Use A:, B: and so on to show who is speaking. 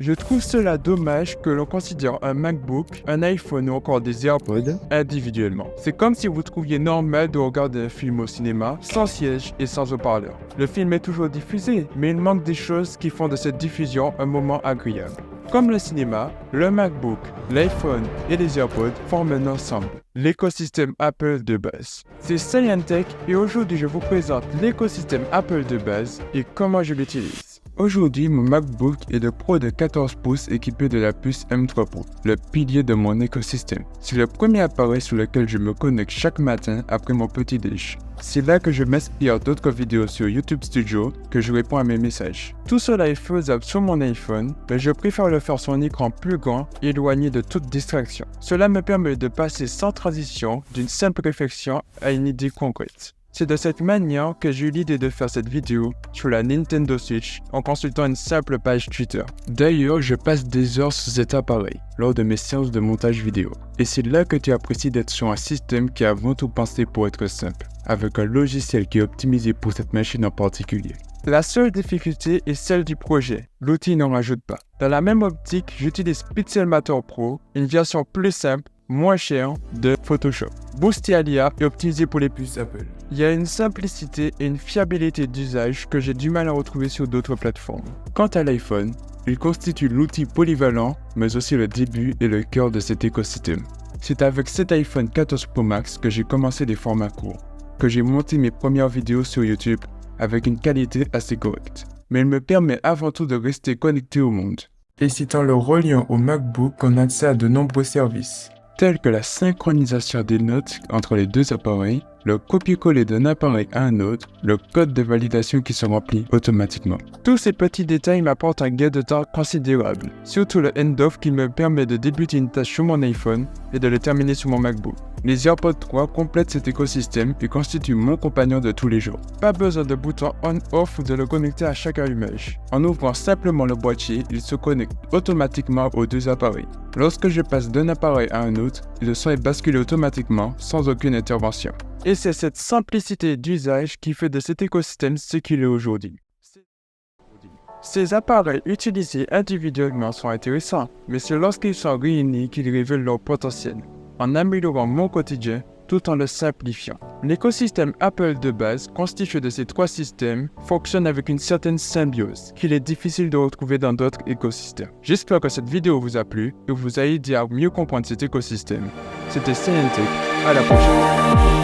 A: Je trouve cela dommage que l'on considère un MacBook, un iPhone ou encore des AirPods individuellement. C'est comme si vous trouviez normal de regarder un film au cinéma sans siège et sans haut-parleur. Le film est toujours diffusé, mais il manque des choses qui font de cette diffusion un moment agréable. Comme le cinéma, le MacBook, l'iPhone et les AirPods forment un ensemble, l'écosystème Apple de base. C'est Scientech et aujourd'hui je vous présente l'écosystème Apple de base et comment je l'utilise. Aujourd'hui, mon MacBook est le Pro de 14 pouces équipé de la puce M3 Pro, le pilier de mon écosystème. C'est le premier appareil sur lequel je me connecte chaque matin après mon petit déj. C'est là que je m'inspire d'autres vidéos sur YouTube Studio, que je réponds à mes messages. Tout cela est faisable sur mon iPhone, mais je préfère le faire sur un écran plus grand et éloigné de toute distraction. Cela me permet de passer sans transition d'une simple réflexion à une idée concrète. C'est de cette manière que j'ai eu l'idée de faire cette vidéo sur la Nintendo Switch en consultant une simple page Twitter. D'ailleurs, je passe des heures sur cet appareil lors de mes séances de montage vidéo. Et c'est là que tu apprécies d'être sur un système qui est avant tout pensé pour être simple, avec un logiciel qui est optimisé pour cette machine en particulier. La seule difficulté est celle du projet. L'outil n'en rajoute pas. Dans la même optique, j'utilise Pixelmator Pro, une version plus simple, moins chère de Photoshop. Boosté à l'IA et optimisé pour les puces Apple. Il y a une simplicité et une fiabilité d'usage que j'ai du mal à retrouver sur d'autres plateformes. Quant à l'iPhone, il constitue l'outil polyvalent, mais aussi le début et le cœur de cet écosystème. C'est avec cet iPhone 14 Pro Max que j'ai commencé des formats courts, que j'ai monté mes premières vidéos sur YouTube avec une qualité assez correcte. Mais il me permet avant tout de rester connecté au monde. Et c'est en le reliant au MacBook qu'on a accès à de nombreux services, tels que la synchronisation des notes entre les deux appareils, le copier-coller d'un appareil à un autre, le code de validation qui se remplit automatiquement. Tous ces petits détails m'apportent un gain de temps considérable, surtout le handoff qui me permet de débuter une tâche sur mon iPhone et de le terminer sur mon MacBook. Les AirPods 3 complètent cet écosystème et constituent mon compagnon de tous les jours. Pas besoin de bouton on-off ou de le connecter à chaque allumage. En ouvrant simplement le boîtier, il se connecte automatiquement aux deux appareils. Lorsque je passe d'un appareil à un autre, le son est basculé automatiquement sans aucune intervention. Et c'est cette simplicité d'usage qui fait de cet écosystème ce qu'il est aujourd'hui. Ces appareils utilisés individuellement sont intéressants, mais c'est lorsqu'ils sont réunis qu'ils révèlent leur potentiel, en améliorant mon quotidien tout en le simplifiant. L'écosystème Apple de base, constitué de ces trois systèmes, fonctionne avec une certaine symbiose qu'il est difficile de retrouver dans d'autres écosystèmes. J'espère que cette vidéo vous a plu et vous a aidé à mieux comprendre cet écosystème. C'était Scientech, à la prochaine.